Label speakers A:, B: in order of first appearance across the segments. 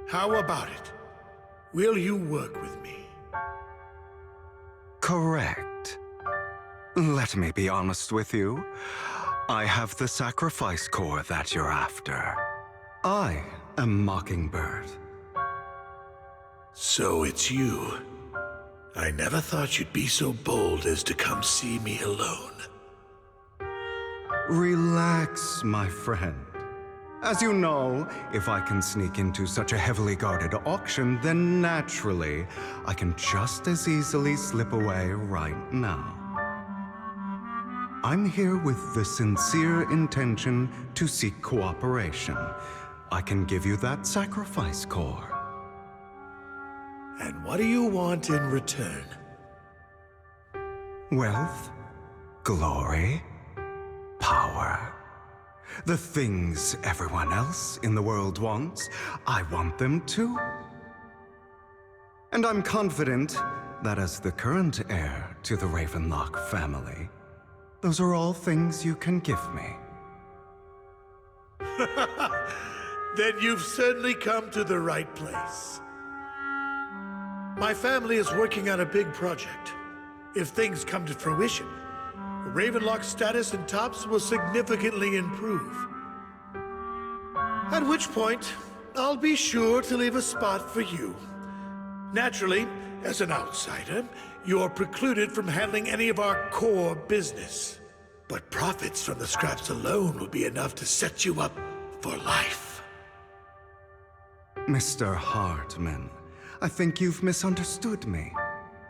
A: How about it? Will you work with me?
B: Correct. Let me be honest with you. I have the sacrifice core that you're after. I am Mockingbird.
A: So it's you. I never thought you'd be so bold as to come see me alone.
B: Relax, my friend. As you know, if I can sneak into such a heavily guarded auction, then naturally, I can just as easily slip away right now. I'm here with the sincere intention to seek cooperation. I can give you that sacrifice core.
A: And what do you want in return?
B: Wealth, glory, power. The things everyone else in the world wants, I want them too. And I'm confident that as the current heir to the Ravenlock family, those are all things you can give me.
A: Then you've certainly come to the right place. My family is working on a big project. If things come to fruition, Ravenlock's status in Tops will significantly improve. At which point, I'll be sure to leave a spot for you. Naturally, as an outsider, you're precluded from handling any of our core business. But profits from the scraps alone will be enough to set you up for life.
B: Mr. Hartman, I think you've misunderstood me.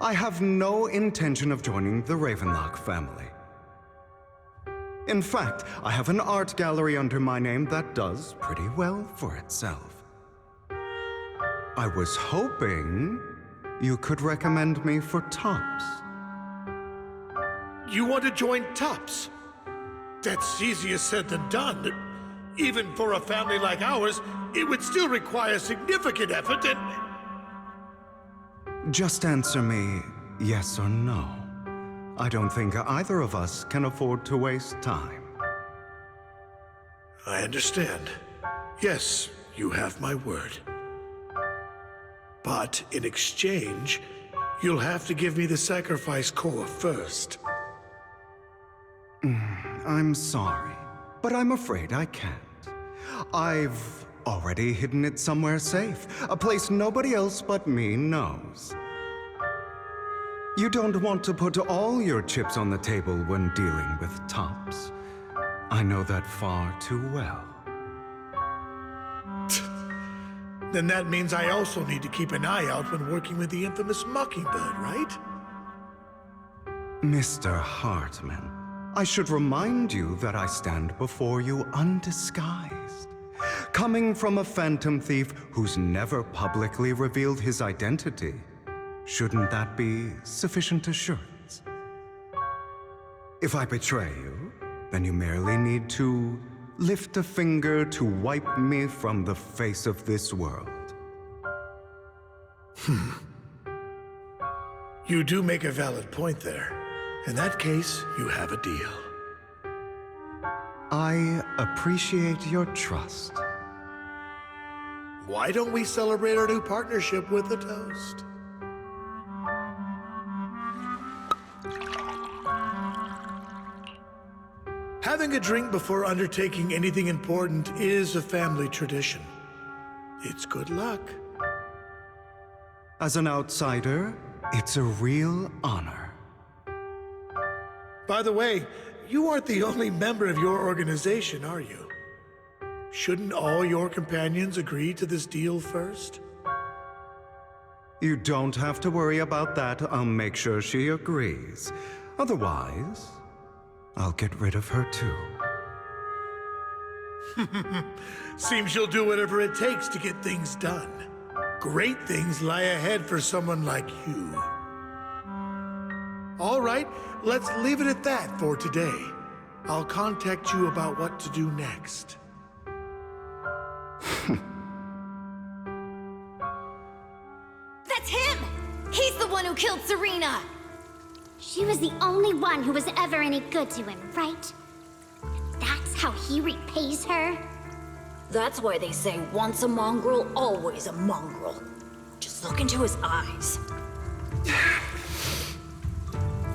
B: I have no intention of joining the Ravenlock family. In fact, I have an art gallery under my name that does pretty well for itself. I was hoping you could recommend me for Tops.
A: You want to join Tops? That's easier said than done. Even for a family like ours, it would still require significant effort and...
B: Just answer me yes or no. I don't think either of us can afford to waste time.
A: I understand. Yes, you have my word. But in exchange, you'll have to give me the sacrifice core first.
B: I'm sorry, but I'm afraid I can't. I've already hidden it somewhere safe, a place nobody else but me knows. You don't want to put all your chips on the table when dealing with Tops. I know that far too well.
A: Then that means I also need to keep an eye out when working with the infamous Mockingbird, right?
B: Mr. Hartman, I should remind you that I stand before you undisguised. Coming from a phantom thief who's never publicly revealed his identity, shouldn't that be sufficient assurance? If I betray you, then you merely need to lift a finger to wipe me from the face of this world.
A: You do make a valid point there. In that case, you have a deal.
B: I appreciate your trust.
A: Why don't we celebrate our new partnership with a toast? Having a drink before undertaking anything important is a family tradition. It's good luck.
B: As an outsider, it's a real honor.
A: By the way, you aren't the only member of your organization, are you? Shouldn't all your companions agree to this deal first?
B: You don't have to worry about that. I'll make sure she agrees. Otherwise, I'll get rid of her too.
A: Seems you'll do whatever it takes to get things done. Great things lie ahead for someone like you. All right, let's leave it at that for today. I'll contact you about what to do next.
C: That's him! He's the one who killed Serena!
D: She was the only one who was ever any good to him, right? That's how he repays her?
E: That's why they say once a mongrel, always a mongrel. Just look into his eyes.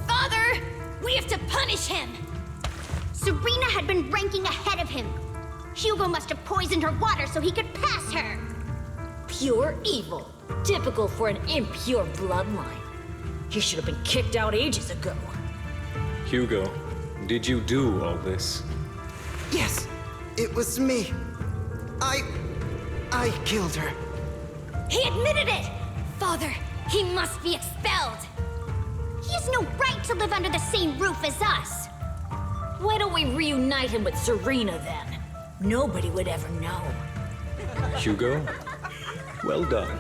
C: Father! We have to punish him!
D: Serena had been ranking ahead of him. Hugo must have poisoned her water so he could pass her.
E: Pure evil. Typical for an impure bloodline. He should have been kicked out ages ago.
F: Hugo, did you do all this?
G: Yes, it was me. I killed her.
C: He admitted it! Father, he must be expelled!
D: He has no right to live under the same roof as us.
E: Why don't we reunite him with Serena then? Nobody would ever know.
F: Hugo, well done.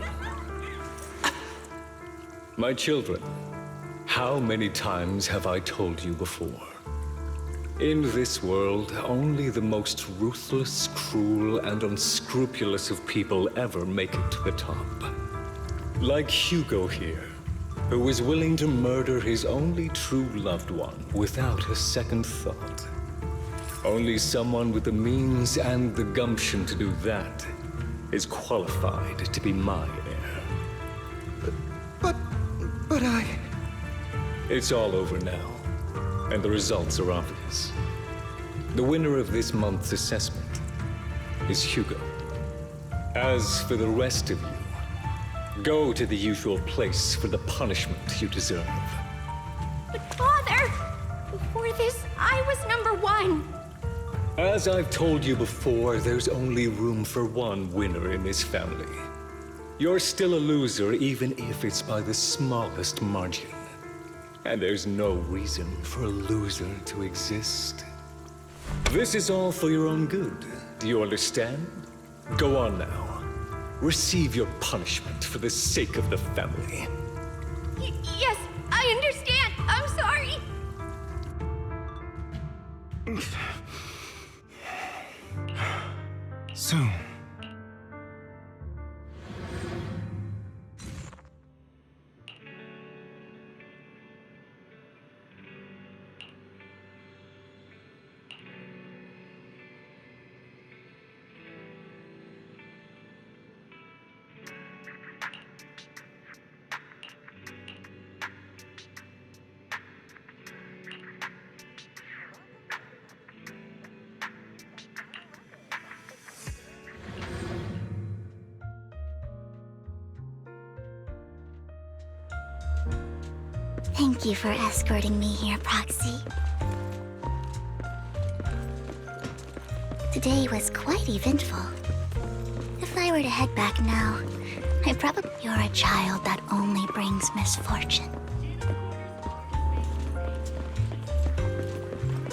F: My children, how many times have I told you before? In this world, only the most ruthless, cruel, and unscrupulous of people ever make it to the top. Like Hugo here, who was willing to murder his only true loved one without a second thought. Only someone with the means and the gumption to do that is qualified to be my heir.
G: But I...
F: It's all over now, and the results are obvious. The winner of this month's assessment is Hugo. As for the rest of you, go to the usual place for the punishment you deserve.
D: But Father, before this, I was number one.
F: As I've told you before, there's only room for one winner in this family. You're still a loser, even if it's by the smallest margin. And there's no reason for a loser to exist. This is all for your own good. Do you understand? Go on now. Receive your punishment for the sake of the family.
D: Yes, I understand. I'm sorry.
B: Soon.
D: Thank you for escorting me here, Proxy. Today was quite eventful. If I were to head back now, I'd probably... You're a child that only brings misfortune.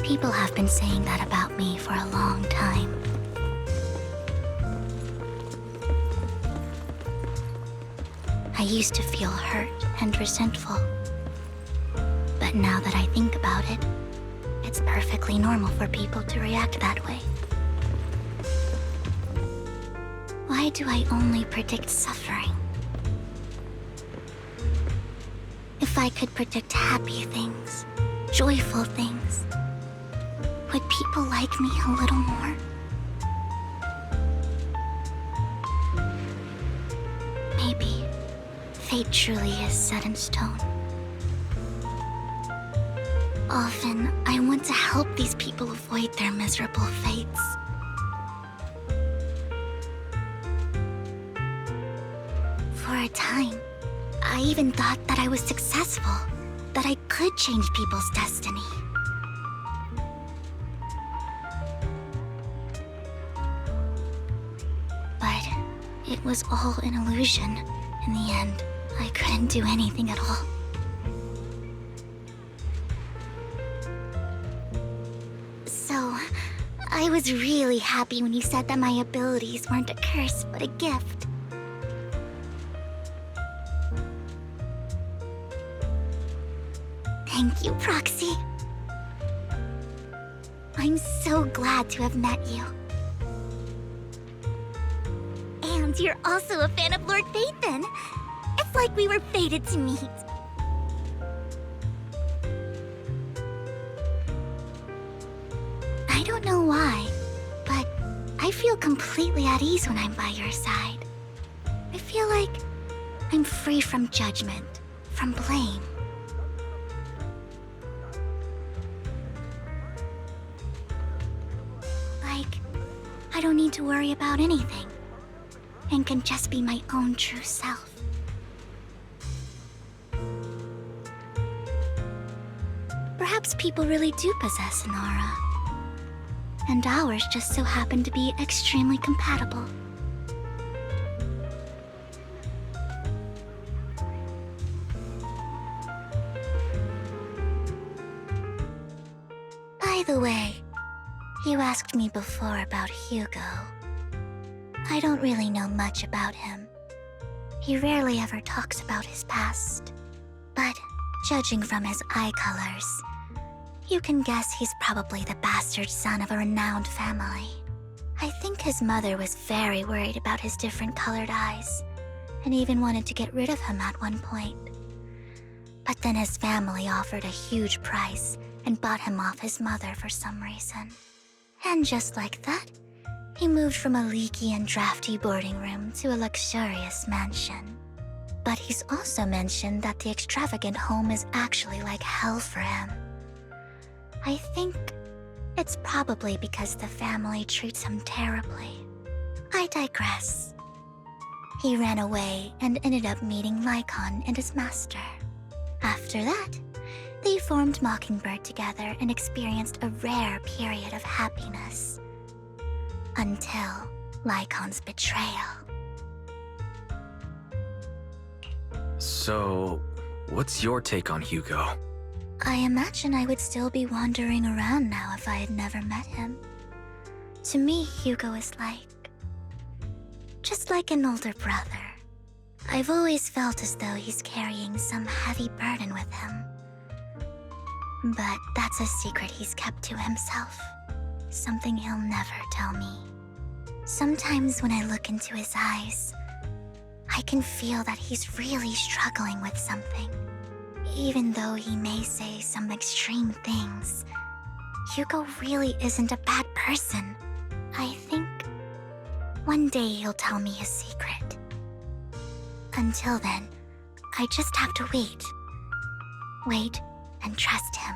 D: People have been saying that about me for a long time. I used to feel hurt and resentful. But now that I think about it, it's perfectly normal for people to react that way. Why do I only predict suffering? If I could predict happy things, joyful things, would people like me a little more? Maybe fate truly is set in stone. Often, I want to help these people avoid their miserable fates. For a time, I even thought that I was successful, that I could change people's destiny. But it was all an illusion. In the end, I couldn't do anything at all. So, I was really happy when you said that my abilities weren't a curse, but a gift. Thank you, Proxy. I'm so glad to have met you. And you're also a fan of Lord Phaethon. It's like we were fated to meet. I don't know why, but I I feel completely at ease when I'm by your side. I feel like I'm free from judgment, from blame. Like, I don't need to worry about anything, and can just be my own true self. Perhaps people really do possess an aura, and ours just so happen to be extremely compatible. By the way, you asked me before about Hugo. I don't really know much about him. He rarely ever talks about his past. But judging from his eye colors, you can guess he's probably the bastard son of a renowned family. I think his mother was very worried about his different colored eyes, and even wanted to get rid of him at one point. But then his family offered a huge price and bought him off his mother for some reason. And just like that, he moved from a leaky and drafty boarding room to a luxurious mansion. But he's also mentioned that the extravagant home is actually like hell for him. I think it's probably because the family treats him terribly. I digress. He ran away and ended up meeting Lycon and his master. After that, they formed Mockingbird together and experienced a rare period of happiness. Until Lycon's betrayal.
H: So, what's your take on Hugo?
D: I imagine I would still be wandering around now if I had never met him. To me, Hugo is just like an older brother. I've always felt as though he's carrying some heavy burden with him. But that's a secret he's kept to himself. Something he'll never tell me. Sometimes when I look into his eyes, I can feel that he's really struggling with something. Even though he may say some extreme things, Hugo really isn't a bad person. I think one day he'll tell me his secret. Until then, I just have to wait. Wait and trust him.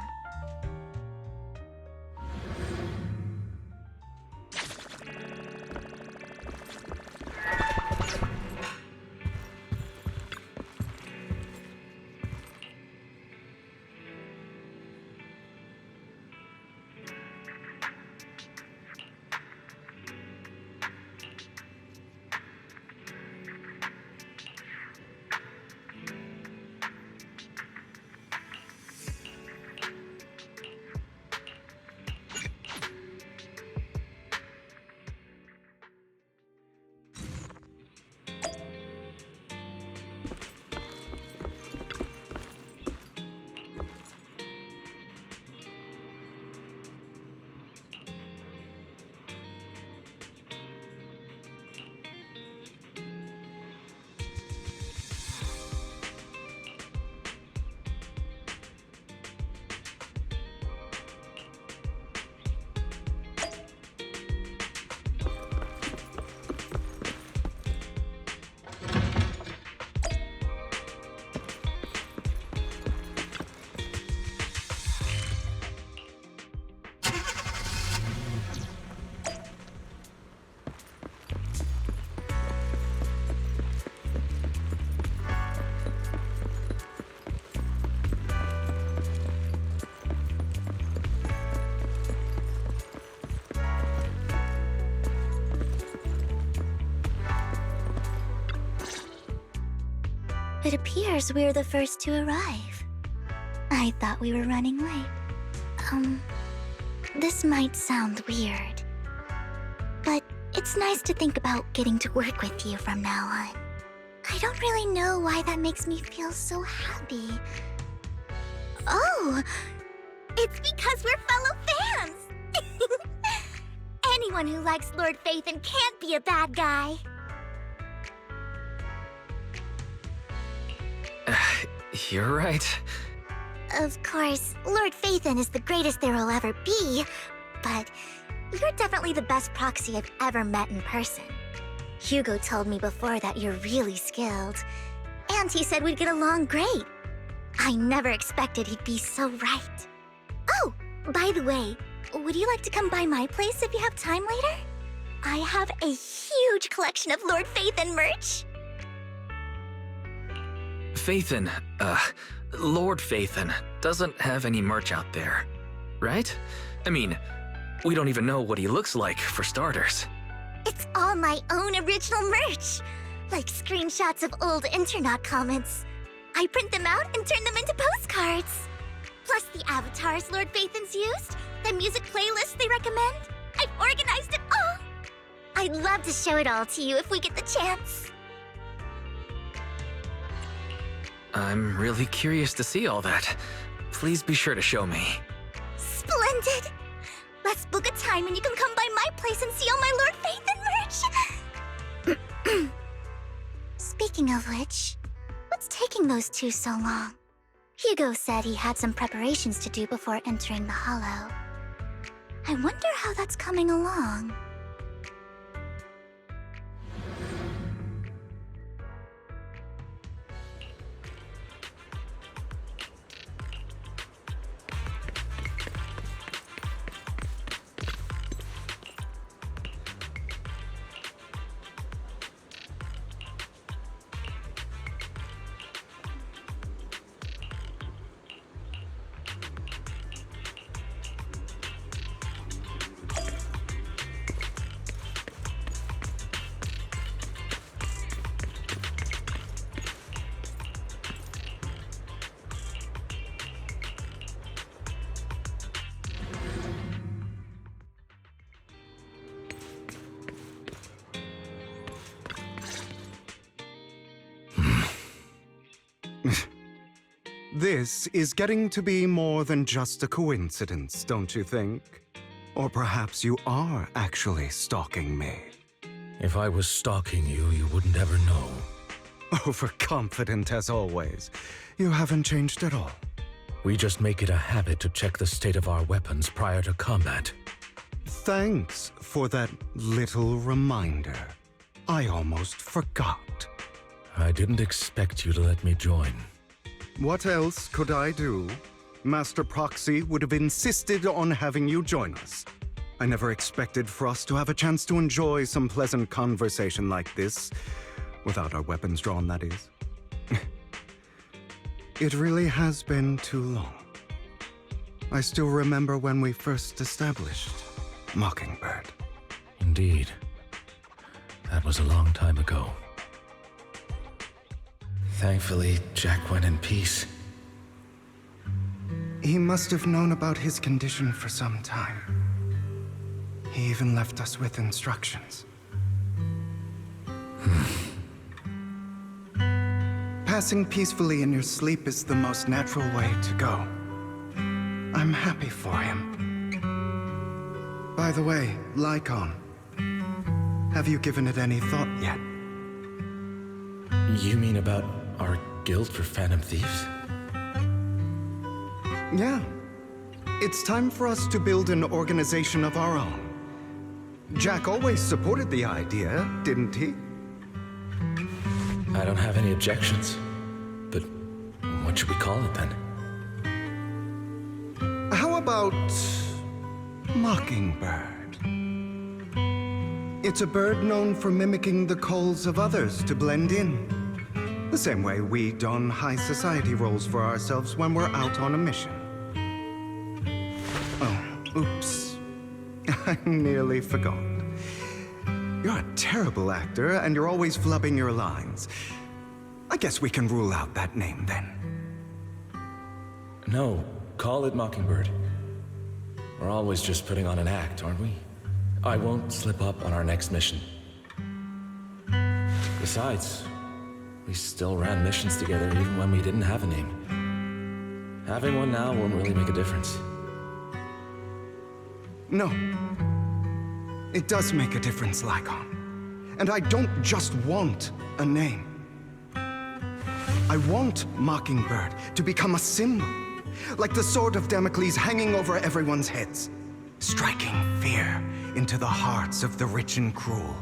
D: It appears we're the first to arrive. I thought we were running late. This might sound weird, but it's nice to think about getting to work with you from now on. I don't really know why that makes me feel so happy. Oh, it's because we're fellow fans! Anyone who likes Lord Phaethon can't be a bad guy.
H: You're right.
D: Of course, Lord Phaethon is the greatest there will ever be, but You're definitely the best proxy I've ever met in person. Hugo told me before that you're really skilled. And he said we'd get along great. I never expected he'd be so right. Oh, by the way, would you like to come by my place if you have time later? I have a huge collection of Lord Phaethon merch.
H: Phaethon, Lord Phaethon doesn't have any merch out there, right? I mean, we don't even know what he looks like, for starters.
D: It's all my own original merch, like screenshots of old Internet comments. I print them out and turn them into postcards. Plus the avatars Lord Phaethon's used, the music playlists they recommend. I've organized it all. I'd love to show it all to you if we get the chance.
H: I'm really curious to see all that. Please be sure to show me.
D: Splendid! Let's book a time and you can come by my place and see all my Lord Phaethon merch! Speaking of which, what's taking those two so long? Hugo said he had some preparations to do before entering the Hollow. I wonder how that's coming along.
B: This is getting to be more than just a coincidence, don't you think? Or perhaps you are actually stalking me.
I: If I was stalking you, you wouldn't ever know.
B: Overconfident as always. You haven't changed at all.
I: We just make it a habit to check the state of our weapons prior to combat.
B: Thanks for that little reminder. I almost forgot.
I: I didn't expect you to let me join.
B: What else could I do? Master Proxy would have insisted on having you join us. I never expected for us to have a chance to enjoy some pleasant conversation like this, without our weapons drawn, that is. It really has been too long. I still remember when we first established Mockingbird.
I: Indeed. That was a long time ago. Thankfully, Jack went in peace.
B: He must have known about his condition for some time. He even left us with instructions. Passing peacefully in your sleep is the most natural way to go. I'm happy for him. By the way, Lycon, have you given it any thought yet?
I: You mean about our guild for Phantom Thieves?
B: Yeah. It's time for us to build an organization of our own. Jack always supported the idea, didn't he?
I: I don't have any objections. But what should we call it then?
B: How about Mockingbird? It's a bird known for mimicking the calls of others to blend in. The same way we don high society roles for ourselves when we're out on a mission. Oh, oops. I nearly forgot. You're a terrible actor, and you're always flubbing your lines. I guess we can rule out that name, then.
I: No, call it Mockingbird. We're always just putting on an act, aren't we? I won't slip up on our next mission. Besides, we still ran missions together even when we didn't have a name. Having one now won't really make a difference.
B: No. It does make a difference, Lycon. And I don't just want a name. I want Mockingbird to become a symbol, like the sword of Damocles hanging over everyone's heads, striking fear into the hearts of the rich and cruel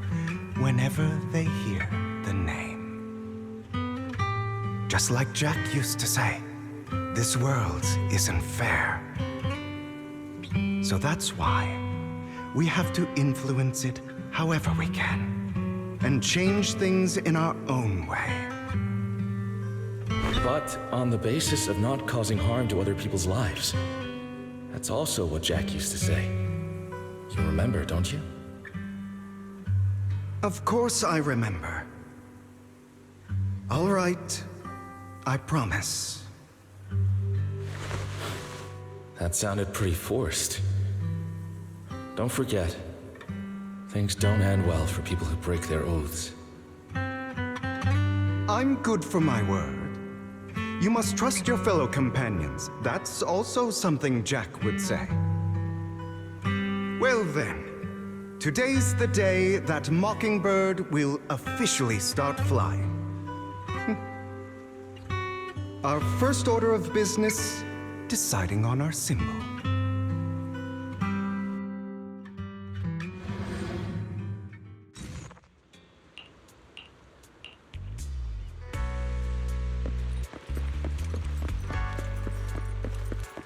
B: whenever they hear the name. Just like Jack used to say, this world isn't fair. So that's why we have to influence it however we can, and change things in our own way.
I: But on the basis of not causing harm to other people's lives. That's also what Jack used to say. You remember, don't you?
B: Of course I remember. All right, I promise.
I: That sounded pretty forced. Don't forget, things don't end well for people who break their oaths.
B: I'm good for my word. You must trust your fellow companions. That's also something Jack would say. Well then, today's the day that Mockingbird will officially start flying. Our first order of business, deciding on our symbol.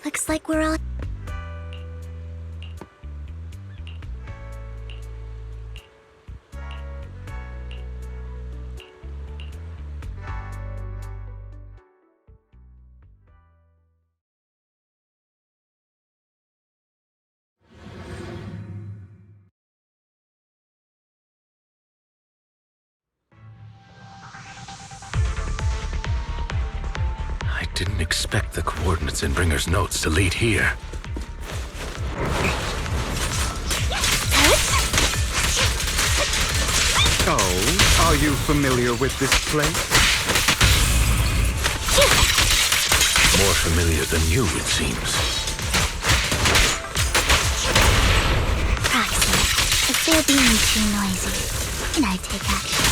D: Looks like we're all...
J: I didn't expect the coordinates in Bringer's notes to lead here.
B: Oh, are you familiar with this place?
J: More familiar than you, it seems.
D: Proxy, if they're being too noisy, then I take action.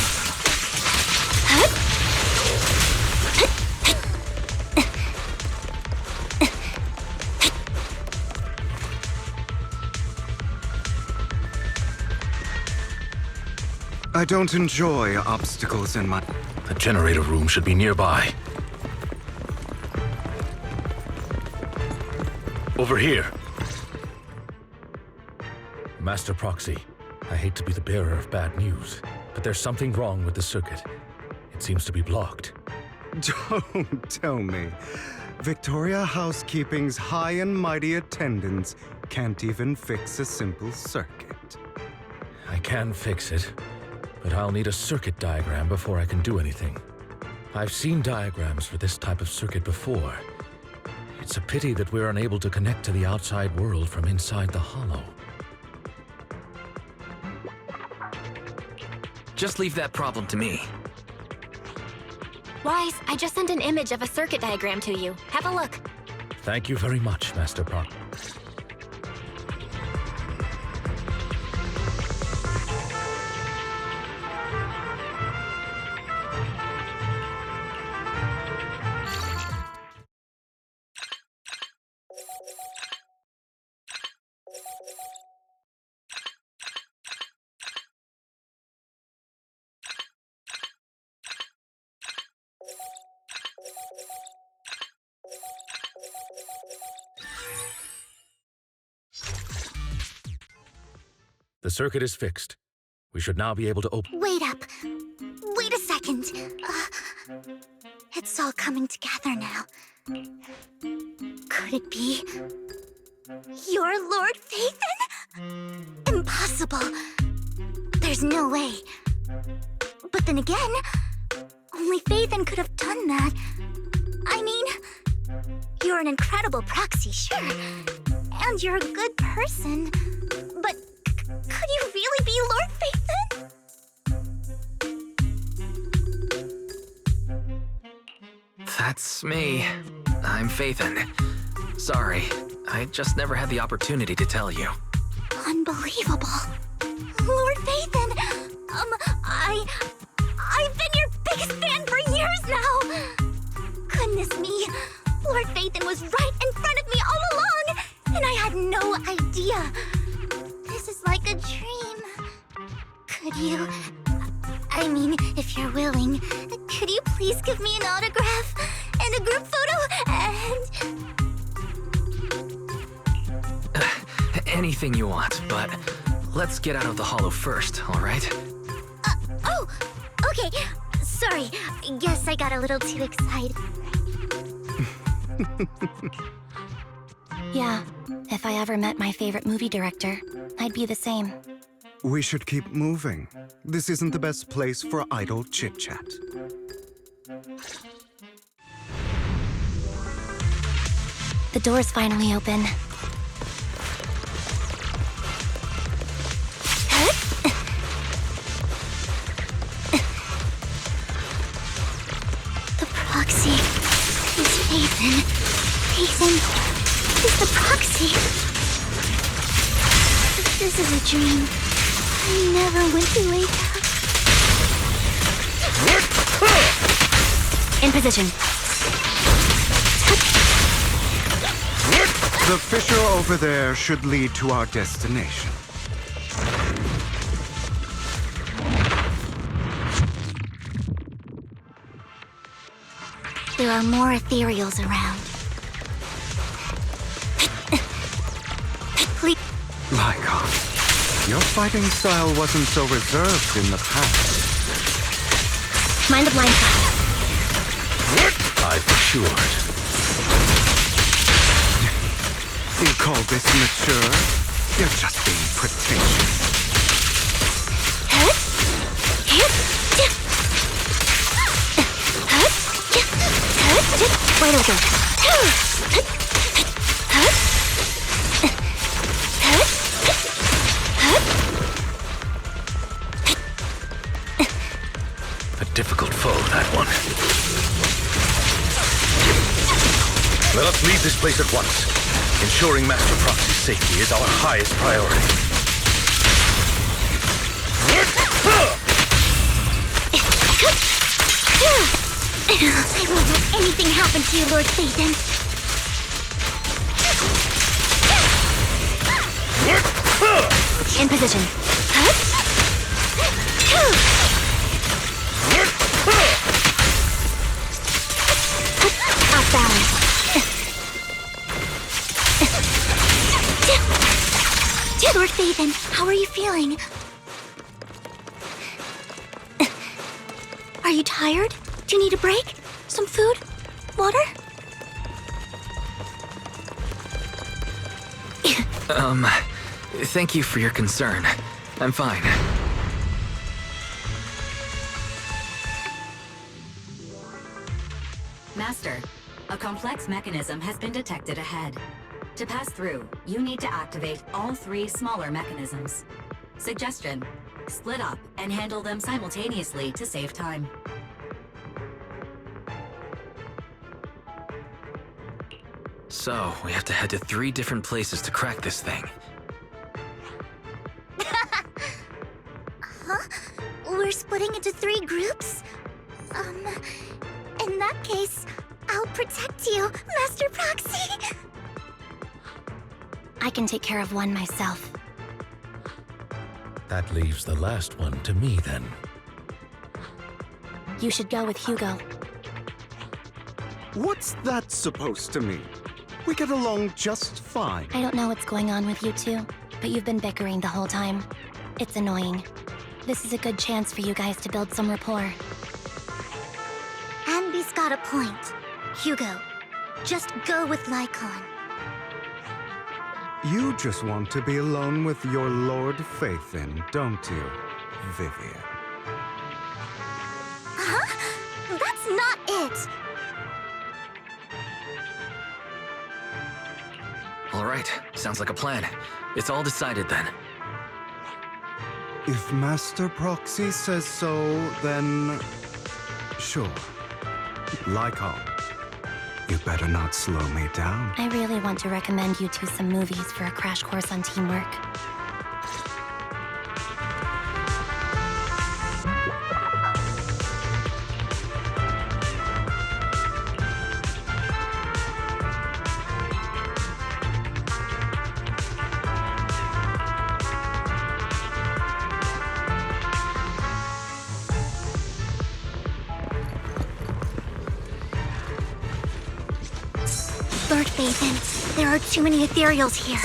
B: I don't enjoy obstacles in my...
J: The generator room should be nearby. Over here.
I: Master Proxy, I hate to be the bearer of bad news, but there's something wrong with the circuit. It seems to be blocked.
B: Don't tell me. Victoria Housekeeping's high and mighty attendants can't even fix a simple circuit.
I: I can fix it, but I'll need a circuit diagram before I can do anything. I've seen diagrams for this type of circuit before. It's a pity that we're unable to connect to the outside world from inside the hollow.
H: Just leave that problem to me.
C: Wise, I just sent an image of a circuit diagram to you. Have a look.
I: Thank you very much, Master Proxy. The circuit is fixed. We should now be able to open...
D: Wait up. Wait a second. It's all coming together now. Could it be... your Lord Phaethon? Impossible. There's no way. But then again, only Phaethon could have done that. I mean, you're an incredible proxy, sure. And you're a good person. But could you really be Lord Phaethon?
H: That's me. I'm Phaethon. Sorry, I just never had the opportunity to tell you.
D: Unbelievable. Lord Phaethon! I've been your biggest fan for years now! Goodness me, Lord Phaethon was right in front of me all along, and I had no idea. This is like like a dream. Could you... I mean, if you're willing, could you please give me an autograph and a group photo and...
H: Anything you want, but let's get out of the hollow first, all right?
D: Oh, okay. Sorry, guess I got a little too excited.
K: Yeah, if I ever met my favorite movie director, I'd be the same.
B: We should keep moving. This isn't the best place for idle chit-chat.
K: The door's finally open.
D: The proxy is Ethan. Ethan is the proxy. This is a dream. I never went to wake up.
K: In position.
B: The fissure over there should lead to our destination.
D: There are more ethereals around. Please.
B: Lycon, your fighting style wasn't so reserved in the past.
K: Mind the blind side.
J: I've matured.
B: You call this mature? You're just being pretentious.
K: Wait a go.
J: A difficult foe, that one. Let us leave this place at once. Ensuring Master Proxy's safety is our highest priority.
D: I won't let anything happen to you, Lord Phaethon.
K: In position. Off balance.
D: Lord Phaethon, how are you feeling? Are you tired? Do you need a break? Some food? Water?
H: Thank you for your concern. I'm fine.
L: Master, a complex mechanism has been detected ahead. To pass through, you need to activate all 3 smaller mechanisms. Suggestion: split up and handle them simultaneously to save time.
H: So, we have to head to 3 different places to crack this thing.
D: Huh? We're splitting into 3 groups? In that case, I'll protect you, Master Proxy!
K: I can take care of one myself.
I: That leaves the last one to me, then.
K: You should go with Hugo.
B: What's that supposed to mean? We get along just fine.
K: I don't know what's going on with you two, but you've been bickering the whole time. It's annoying. This is a good chance for you guys to build some rapport.
D: Anby's got a point. Hugo, just go with Lycon.
B: You just want to be alone with your Lord Phaethon, don't you, Vivian?
D: Huh? That's not it!
H: All right, sounds like a plan. It's all decided then.
B: If Master Proxy says so, then... sure. Lycon, you better not slow me down.
K: I really want to recommend you two some movies for a crash course on teamwork.
D: Lord Phaethon, there are too many ethereals here.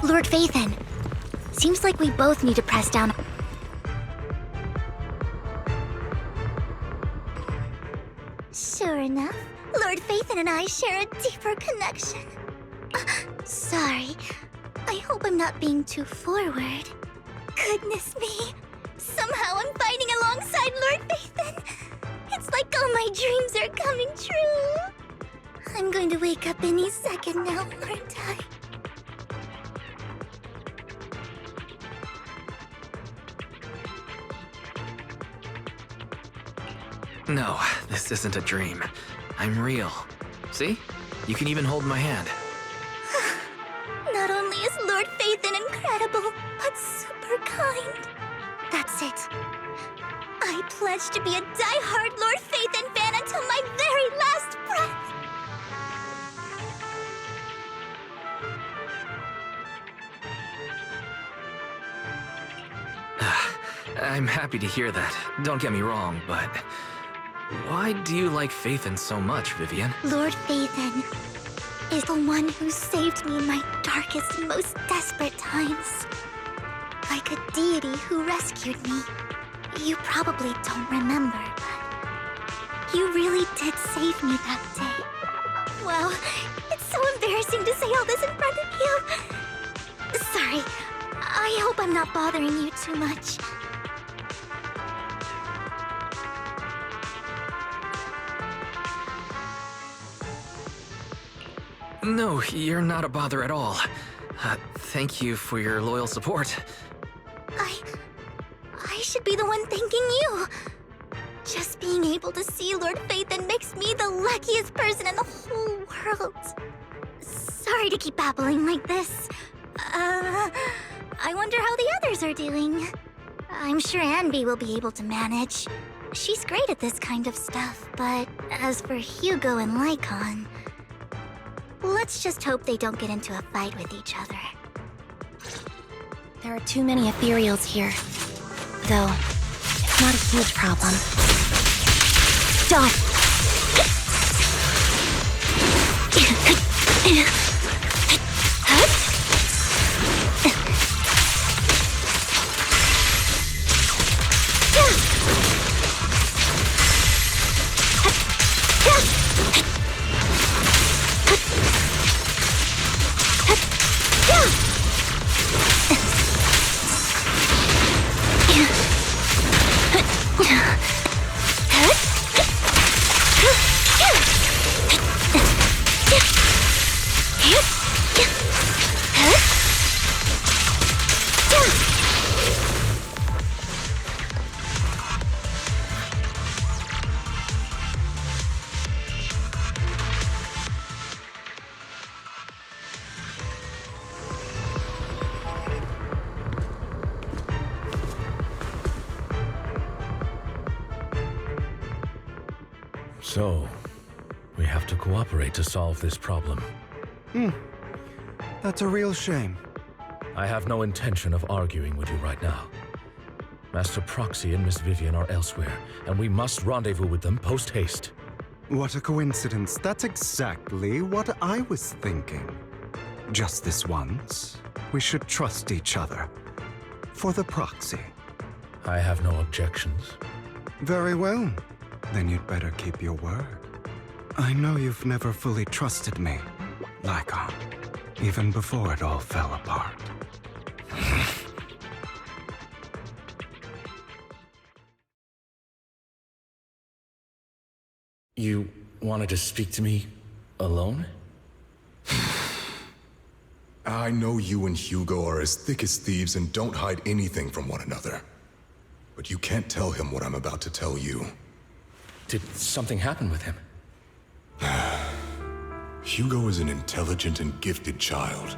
D: Lord Phaethon, seems like we both need to press down. Sure enough, Lord Phaethon and I share a deeper connection. Sorry, I hope I'm not being too forward. Goodness me, somehow I'm fighting alongside Lord Phaethon. It's like all my dreams are coming true. I'm going to wake up any second now, aren't I?
H: No, this isn't a dream. I'm real. See? You can even hold my hand.
D: Not only is Lord Phaethon incredible, but super kind. That's it. I pledge to be a die-hard Lord Phaethon fan until my very last breath.
H: I'm happy to hear that. Don't get me wrong, but why do you like Phaethon so much, Vivian?
D: Lord Phaethon is the one who saved me in my darkest and most desperate times. Like a deity who rescued me. You probably don't remember, but you really did save me that day. Wow, it's so embarrassing to say all this in front of you. Sorry, I hope I'm not bothering you too much.
H: No, you're not a bother at all. Thank you for your loyal support.
D: I should be the one thanking you. Just being able to see Lord Phaethon makes me the luckiest person in the whole world. Sorry to keep babbling like this. I wonder how the others are doing. I'm sure Anby will be able to manage. She's great at this kind of stuff, but as for Hugo and Lycon, let's just hope they don't get into a fight with each other.
K: There are too many ethereals here. Though, it's not a huge problem.
D: Dot!
I: So, we have to cooperate to solve this problem.
B: That's a real shame.
I: I have no intention of arguing with you right now. Master Proxy and Miss Vivian are elsewhere, and we must rendezvous with them post-haste.
B: What a coincidence. That's exactly what I was thinking. Just this once, we should trust each other. For the Proxy.
I: I have no objections.
B: Very well. Then you'd better keep your word. I know you've never fully trusted me, Lycon, even before it all fell apart.
I: You wanted to speak to me alone?
M: I know you and Hugo are as thick as thieves and don't hide anything from one another. But you can't tell him what I'm about to tell you.
I: Did something happen with him?
M: Hugo is an intelligent and gifted child.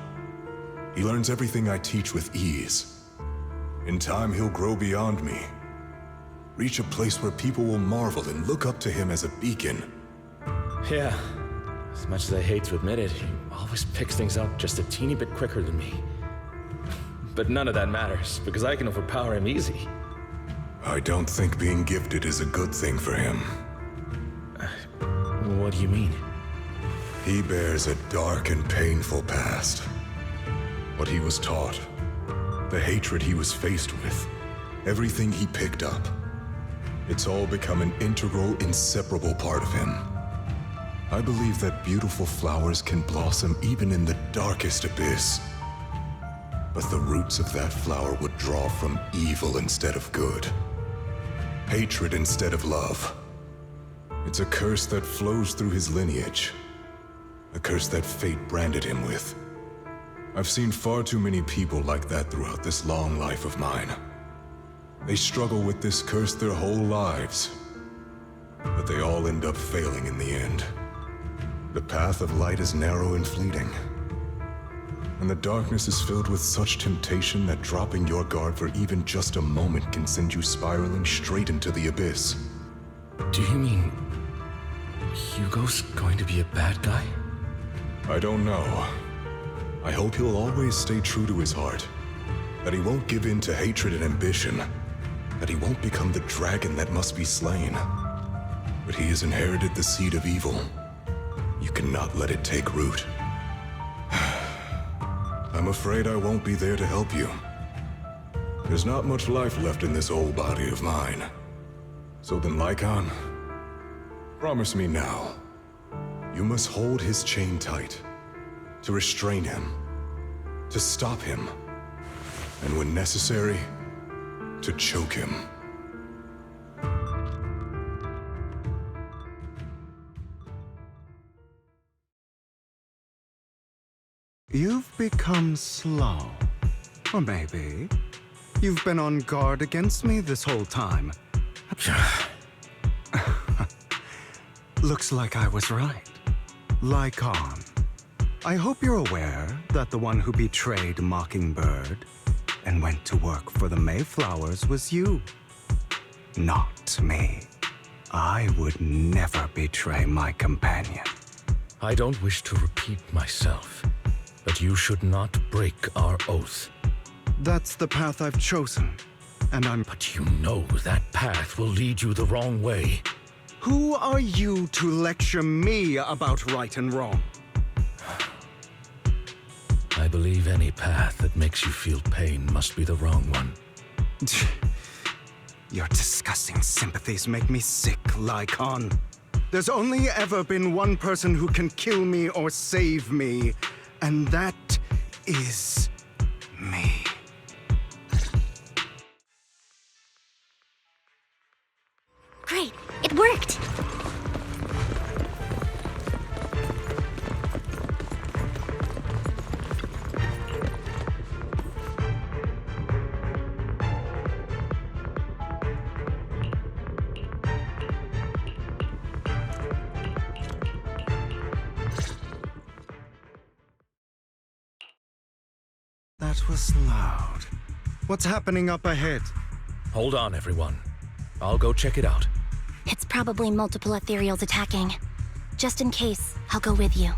M: He learns everything I teach with ease. In time, he'll grow beyond me. Reach a place where people will marvel and look up to him as a beacon.
I: Yeah. As much as I hate to admit it, he always picks things up just a teeny bit quicker than me. But none of that matters, because I can overpower him easy.
M: I don't think being gifted is a good thing for him.
I: What do you mean?
M: He bears a dark and painful past. What he was taught, the hatred he was faced with, everything he picked up. It's all become an integral, inseparable part of him. I believe that beautiful flowers can blossom even in the darkest abyss. But the roots of that flower would draw from evil instead of good. Hatred instead of love. It's a curse that flows through his lineage. A curse that fate branded him with. I've seen far too many people like that throughout this long life of mine. They struggle with this curse their whole lives. But they all end up failing in the end. The path of light is narrow and fleeting. And the darkness is filled with such temptation that dropping your guard for even just a moment can send you spiraling straight into the abyss.
I: Do you mean Hugo's going to be a bad guy?
M: I don't know. I hope he'll always stay true to his heart. That he won't give in to hatred and ambition. That he won't become the dragon that must be slain. But he has inherited the seed of evil. You cannot let it take root. I'm afraid I won't be there to help you. There's not much life left in this old body of mine. So then, Lycon, promise me now. You must hold his chain tight. To restrain him. To stop him. And when necessary, to choke him.
B: You've become slow. Or maybe you've been on guard against me this whole time. Looks like I was right. Lycon. I hope you're aware that the one who betrayed Mockingbird and went to work for the Mayflowers was you. Not me. I would never betray my companion.
I: I don't wish to repeat myself, but you should not break our oath.
B: That's the path I've chosen, and
I: But you know that path will lead you the wrong way.
B: Who are you to lecture me about right and wrong?
I: I believe any path that makes you feel pain must be the wrong one.
B: Your disgusting sympathies make me sick, Lycon. There's only ever been one person who can kill me or save me, and that is me.
K: Great, it worked!
B: That was loud. What's happening up ahead?
I: Hold on, everyone. I'll go check it out.
K: It's probably multiple ethereals attacking. Just in case, I'll go with you.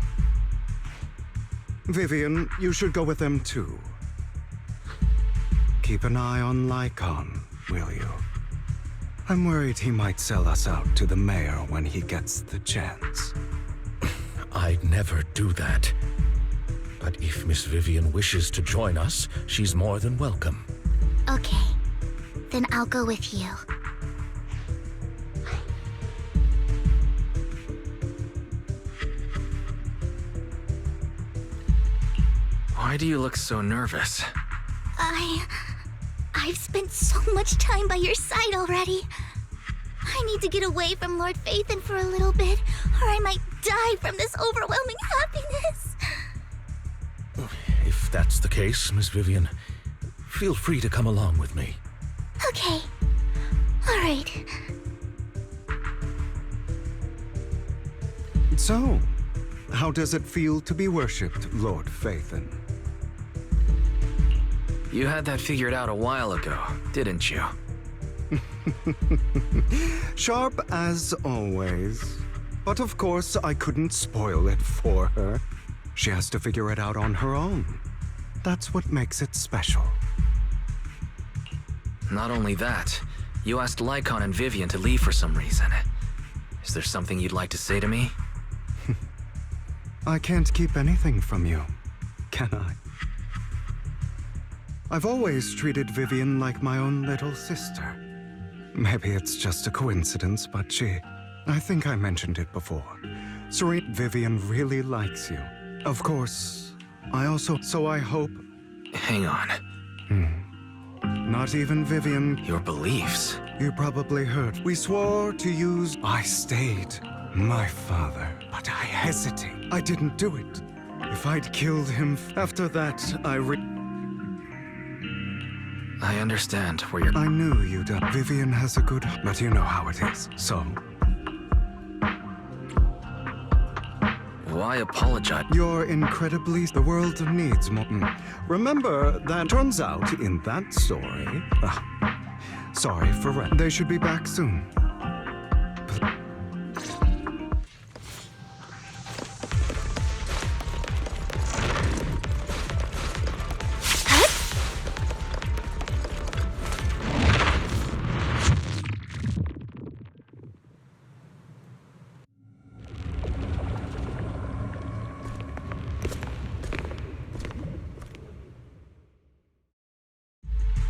B: Vivian, you should go with them too. Keep an eye on Lycon, will you? I'm worried he might sell us out to the mayor when he gets the chance.
I: I'd never do that. But if Miss Vivian wishes to join us, she's more than welcome.
D: Okay. Then I'll go with you.
H: Why do you look so nervous?
D: I've spent so much time by your side already. I need to get away from Lord Phaethon for a little bit, or I might die from this overwhelming happiness.
I: If that's the case, Miss Vivian, feel free to come along with me.
D: Okay. All right.
B: So, How does it feel to be worshipped, Lord Phaethon?
H: You had that figured out a while ago, didn't you?
B: Sharp as always. But of course, I couldn't spoil it for her. She has to figure it out on her own. That's what makes it special.
H: Not only that, you asked Lycon and Vivian to leave for some reason. Is there something you'd like to say to me?
B: I can't keep anything from you, can I? I've always treated Vivian like my own little sister. Maybe it's just a coincidence, but I think I mentioned it before. Serene, Vivian really likes you. Of course, so I hope...
H: Hang on.
B: Not even Vivian...
H: Your beliefs?
B: You probably heard. We swore to use... I stayed. My father. But I hesitate. I didn't do it. If I'd killed him, after that,
H: I understand where you're...
B: I knew you'd... Vivian has a good... But you know how it is, so...
H: Why apologize?
B: You're incredibly... The world needs more... Remember, that turns out in that story... sorry for... They should be back soon.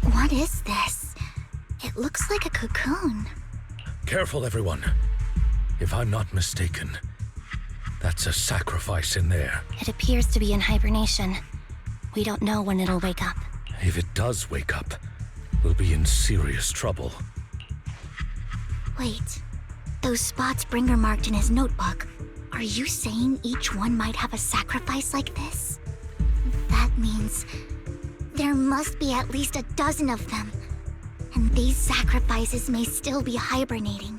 D: What is this? It looks like a cocoon.
I: Careful, everyone. If I'm not mistaken, that's a sacrifice in there.
K: It appears to be in hibernation. We don't know when it'll wake up.
I: If it does wake up, we'll be in serious trouble.
D: Wait. Those spots Bringer marked in his notebook. Are you saying each one might have a sacrifice like this? That means... there must be at least a dozen of them. And these sacrifices may still be hibernating.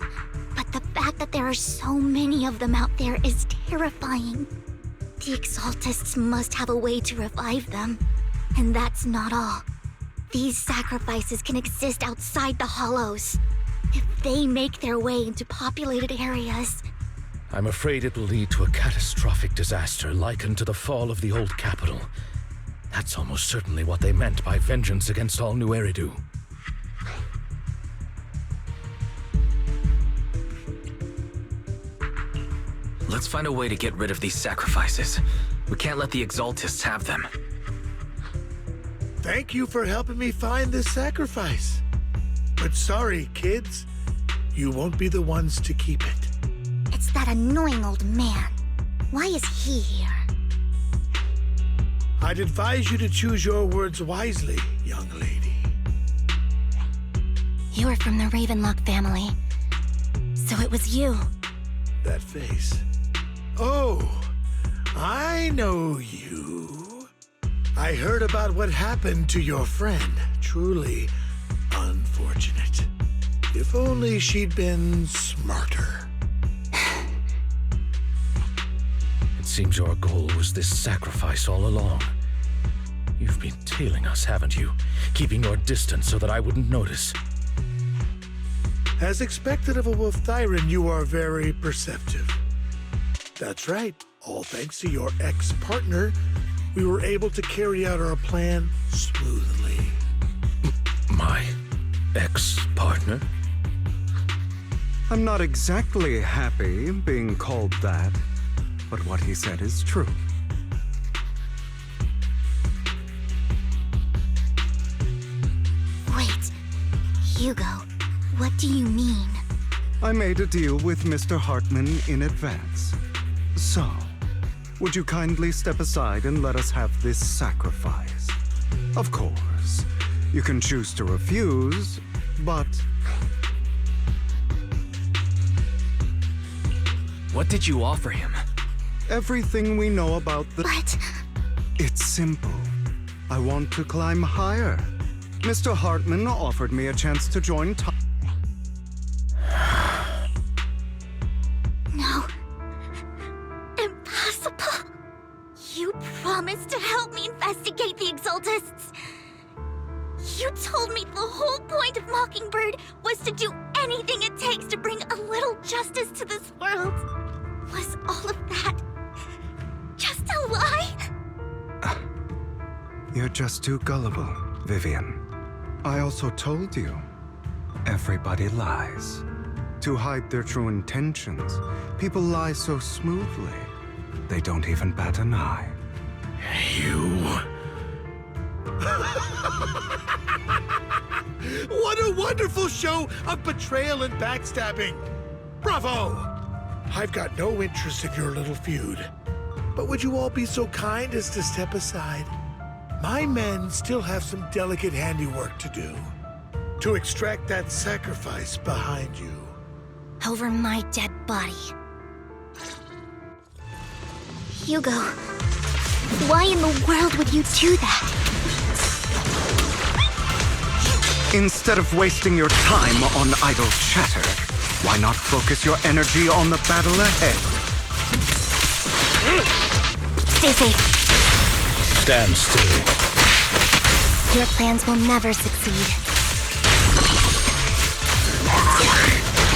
D: But the fact that there are so many of them out there is terrifying. The Exaltists must have a way to revive them. And that's not all. These sacrifices can exist outside the Hollows. If they make their way into populated areas...
I: I'm afraid it will lead to a catastrophic disaster likened to the fall of the old capital. That's almost certainly what they meant by vengeance against all New Eridu.
H: Let's find a way to get rid of these sacrifices. We can't let the Exaltists have them.
A: Thank you for helping me find this sacrifice. But sorry, kids. You won't be the ones to keep it.
D: It's that annoying old man. Why is he here?
A: I'd advise you to choose your words wisely, young lady.
K: You're from the Ravenlock family. So it was you.
A: That face. Oh, I know you. I heard about what happened to your friend. Truly unfortunate. If only she'd been smarter.
I: It seems your goal was this sacrifice all along. You've been tailing us, haven't you? Keeping your distance so that I wouldn't notice.
A: As expected of a Wolf Thyran, you are very perceptive. That's right. All thanks to your ex-partner, we were able to carry out our plan smoothly.
I: My ex-partner?
B: I'm not exactly happy being called that, but what he said is true.
D: Wait, Hugo, what do you mean?
B: I made a deal with Mr. Hartman in advance. So, would you kindly step aside and let us have this sacrifice? Of course, you can choose to refuse, but...
H: What did you offer him?
B: Everything we know about the...
D: But...
B: It's simple. I want to climb higher. Mr. Hartman offered me a chance to join
D: No. Impossible. cultists. You told me the whole point of Mockingbird was to do anything it takes to bring a little justice to this world. Was all of that just a lie?
B: You're just too gullible, Vivian. I also told you, everybody lies. To hide their true intentions, people lie so smoothly, they don't even bat an eye.
A: You... What a wonderful show of betrayal and backstabbing! Bravo! I've got no interest in your little feud. But would you all be so kind as to step aside? My men still have some delicate handiwork to do. To extract that sacrifice behind you.
K: Over my dead body.
D: Hugo, why in the world would you do that?
B: Instead of wasting your time on idle chatter, why not focus your energy on the battle ahead?
K: Stay safe.
I: Stand still.
K: Your plans will never succeed.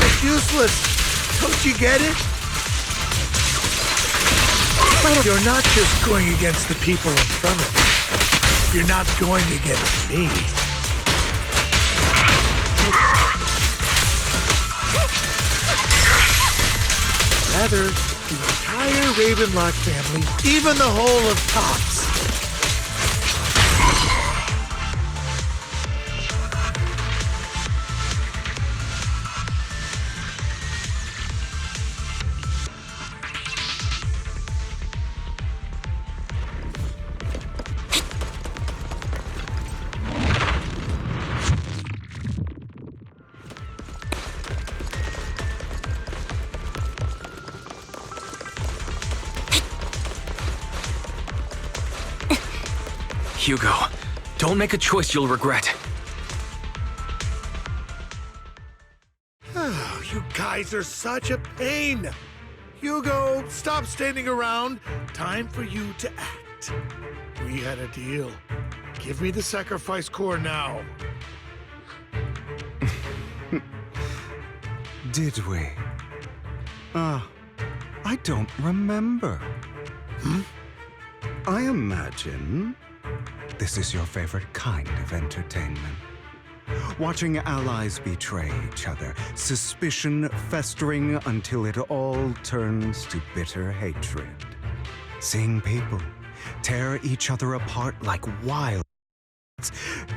A: It's useless! Don't you get it? You're not just going against the people in front of you. You're not going against me. Rather, the entire Ravenlock family, even the whole of Tops.
H: Hugo, don't make a choice you'll regret.
A: Oh, you guys are such a pain. Hugo, stop standing around. Time for you to act. We had a deal. Give me the sacrifice core now.
B: Did we? I don't remember. I imagine this is your favorite kind of entertainment. Watching allies betray each other, suspicion festering until it all turns to bitter hatred. Seeing people tear each other apart like wild,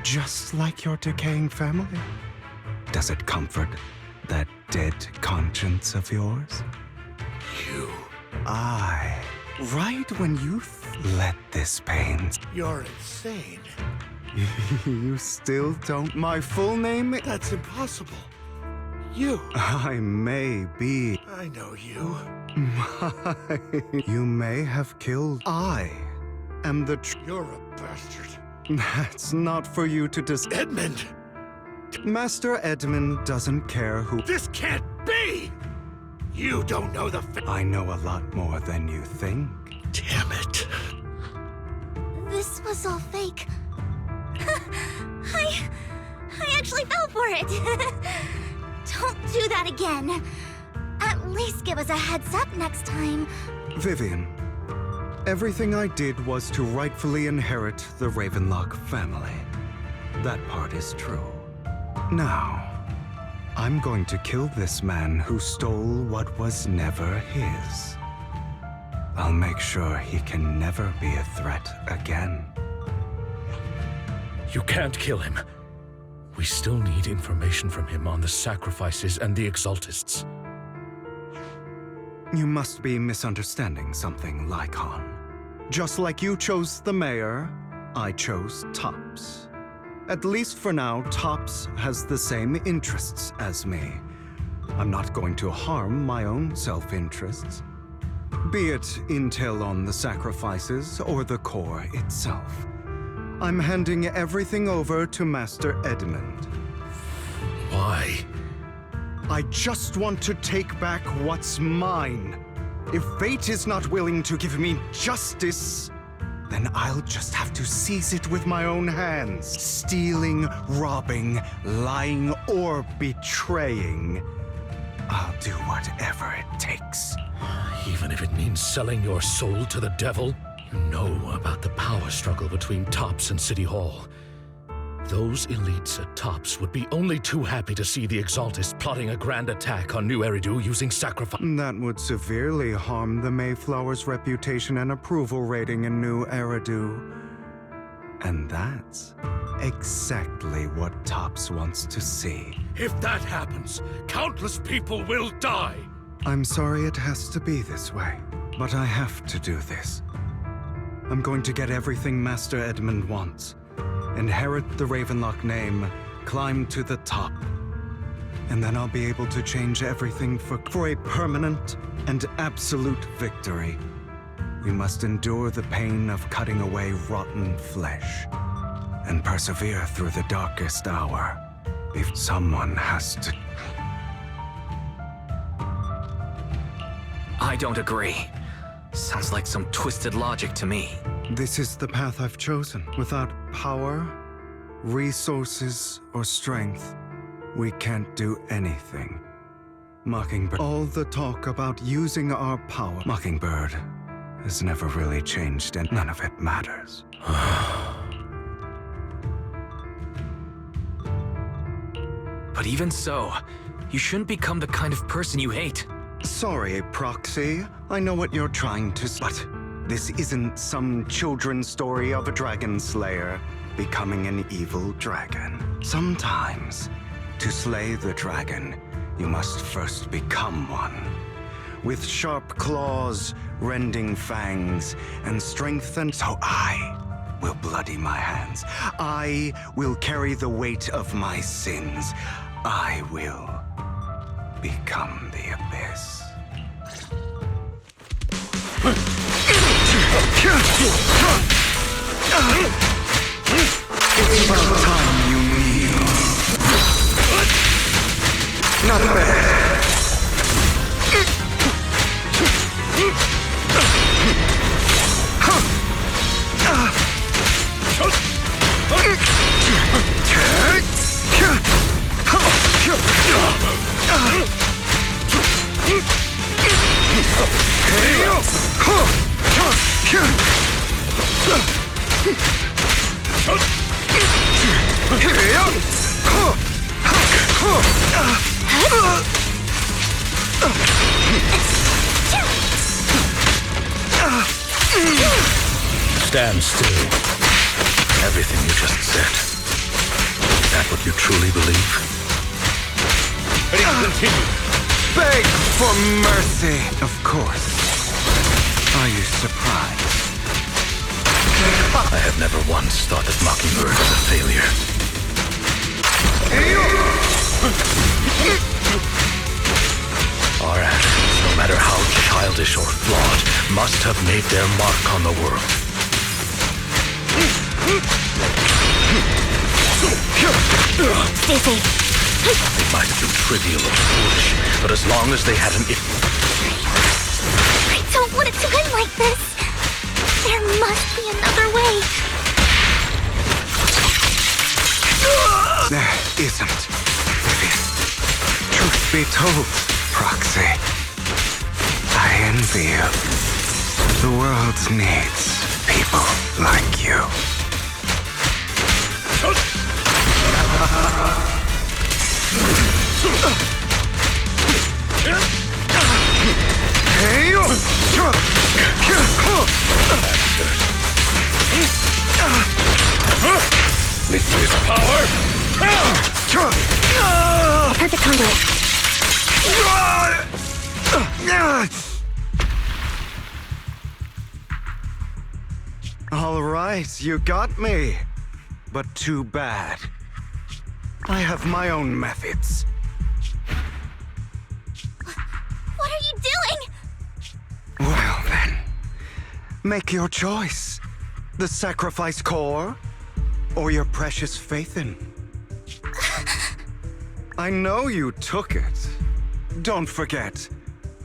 B: just like your decaying family. Does it comfort that dead conscience of yours? Right when you let this pain...
A: You're insane.
B: You still don't my full name?
A: That's impossible. You.
B: I may be...
A: I know you.
B: You may have killed... I am the...
A: You're a bastard.
B: That's not for you to
A: Edmund!
B: Master Edmund doesn't care who...
A: This can't be! You don't know the...
B: I know a lot more than you think.
A: Damn it.
D: This was all fake. I actually fell for it. Don't do that again. At least give us a heads up next time.
B: Vivian, everything I did was to rightfully inherit the Ravenlock family. That part is true. Now, I'm going to kill this man who stole what was never his. I'll make sure he can never be a threat again.
I: You can't kill him. We still need information from him on the sacrifices and the Exaltists.
B: You must be misunderstanding something, Lycon. Just like you chose the mayor, I chose Tops. At least for now, Tops has the same interests as me. I'm not going to harm my own self-interests. Be it intel on the sacrifices or the core itself. I'm handing everything over to Master Edmund.
I: Why?
B: I just want to take back what's mine. If fate is not willing to give me justice, then I'll just have to seize it with my own hands. Stealing, robbing, lying, or betraying. I'll do whatever it takes.
I: Even if it means selling your soul to the devil? You know about the power struggle between Tops and City Hall. Those elites at Tops would be only too happy to see the Exaltists plotting a grand attack on New Eridu using sacrifice.
B: That would severely harm the Mayflower's reputation and approval rating in New Eridu. And that's exactly what Tops wants to see.
I: If that happens, countless people will die!
B: I'm sorry it has to be this way, but I have to do this. I'm going to get everything Master Edmund wants. Inherit the Ravenlock name, climb to the top. And then I'll be able to change everything for a permanent and absolute victory. We must endure the pain of cutting away rotten flesh and persevere through the darkest hour. If someone has to...
H: I don't agree. Sounds like some twisted logic to me.
B: This is the path I've chosen. Without power, resources, or strength, we can't do anything. Mockingbird. All the talk about using our power. Mockingbird has never really changed, and none of it matters.
H: But even so, you shouldn't become the kind of person you hate.
B: Sorry, Proxy. I know what you're trying to say, but this isn't some children's story of a dragon slayer becoming an evil dragon. Sometimes, to slay the dragon, you must first become one. With sharp claws, rending fangs, and strength, and so I will bloody my hands. I will carry the weight of my sins. I will become the abyss. It's about time you kneel. Not bad.
I: Stand still.
J: Everything you just said. Is that what you truly believe?
I: Ready to continue.
B: Beg for mercy. Of course. Are you surprised?
J: I have never once thought that Mockingbird was a failure. Our actions, no matter how childish or flawed, must have made their mark on the world.
K: Stay safe.
J: They might have been trivial or foolish, but as long as they had an
D: I don't want it to end like this. There must be another way.
B: There isn't. Truth be told, Proxy, I envy you. The world needs people like you.
I: With this power!
K: Perfect conduit.
B: All right, you got me. But too bad. I have my own methods.
D: What are you doing?
B: Well then, make your choice. The sacrifice core, or your precious Faithin. I know you took it. Don't forget,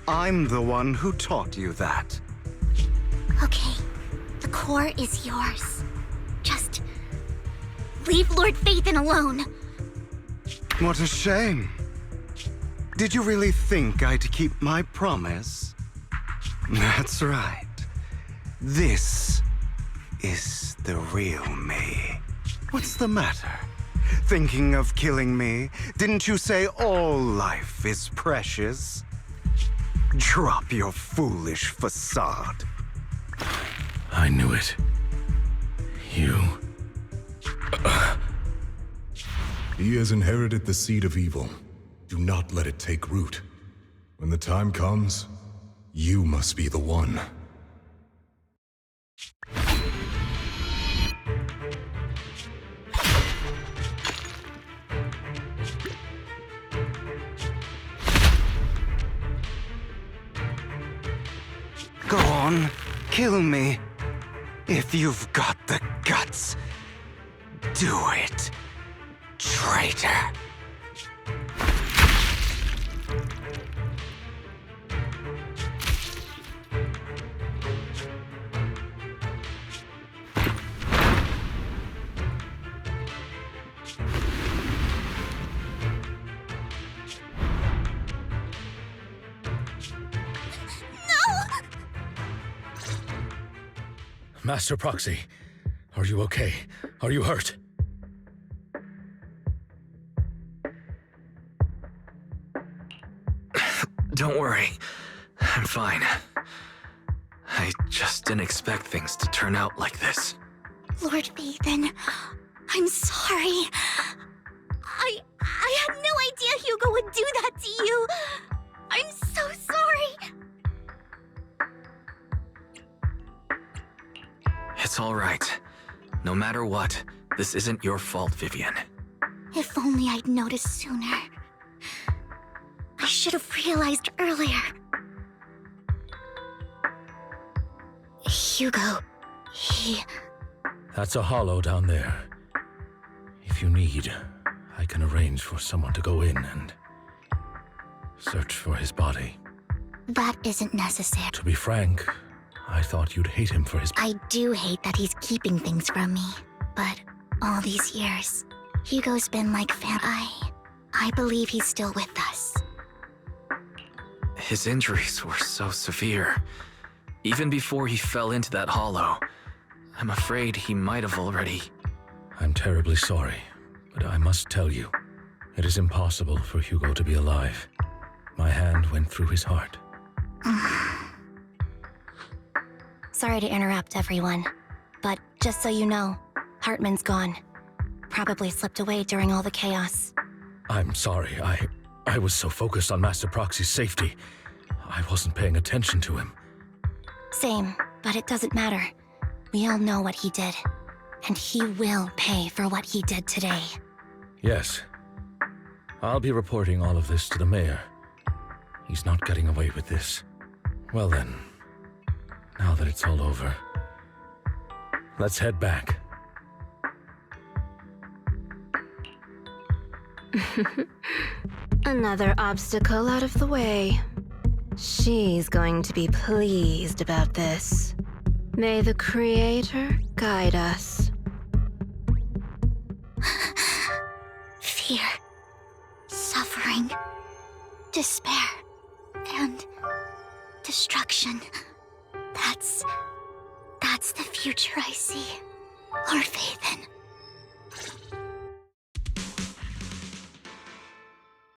B: I'm the one who taught you that.
D: Okay, the core is yours. Just leave Lord Phaethon alone.
B: What a shame. Did you really think I'd keep my promise? That's right. This is the real me. What's the matter? Thinking of killing me? Didn't you say all life is precious? Drop your foolish facade.
I: I knew it. You...
M: He has inherited the seed of evil. Do not let it take root. When the time comes, you must be the one.
B: Go on, kill me. If you've got the guts, do it, traitor.
I: Master Proxy, are you okay? Are you hurt?
H: Don't worry. I'm fine. I just didn't expect things to turn out like this.
D: Lord Phaethon, I'm sorry. I had no idea Hugo would do that to you. I'm so sorry.
H: It's all right. No matter what, this isn't your fault, Vivian.
D: If only I'd noticed sooner. I should have realized earlier. Hugo, he...
I: That's a hollow down there. If you need, I can arrange for someone to go in and search for his body.
D: That isn't necessary.
I: To be frank, I thought you'd hate him for his...
D: I do hate that he's keeping things from me. But all these years, Hugo's been like I believe he's still with us.
H: His injuries were so severe. Even before he fell into that hollow, I'm afraid he might have already...
I: I'm terribly sorry, but I must tell you, it is impossible for Hugo to be alive. My hand went through his heart.
K: Sorry to interrupt, everyone. But just so you know, Hartman's gone. Probably slipped away during all the chaos.
I: I'm sorry, I was so focused on Master Proxy's safety, I wasn't paying attention to him.
K: Same, but it doesn't matter. We all know what he did. And he will pay for what he did today.
I: Yes. I'll be reporting all of this to the mayor. He's not getting away with this. Well then, now that it's all over, let's head back.
N: Another obstacle out of the way. She's going to be pleased about this. May the Creator guide us.
D: Fear, suffering, despair, and destruction. That's the future I see. Lord Phaethon.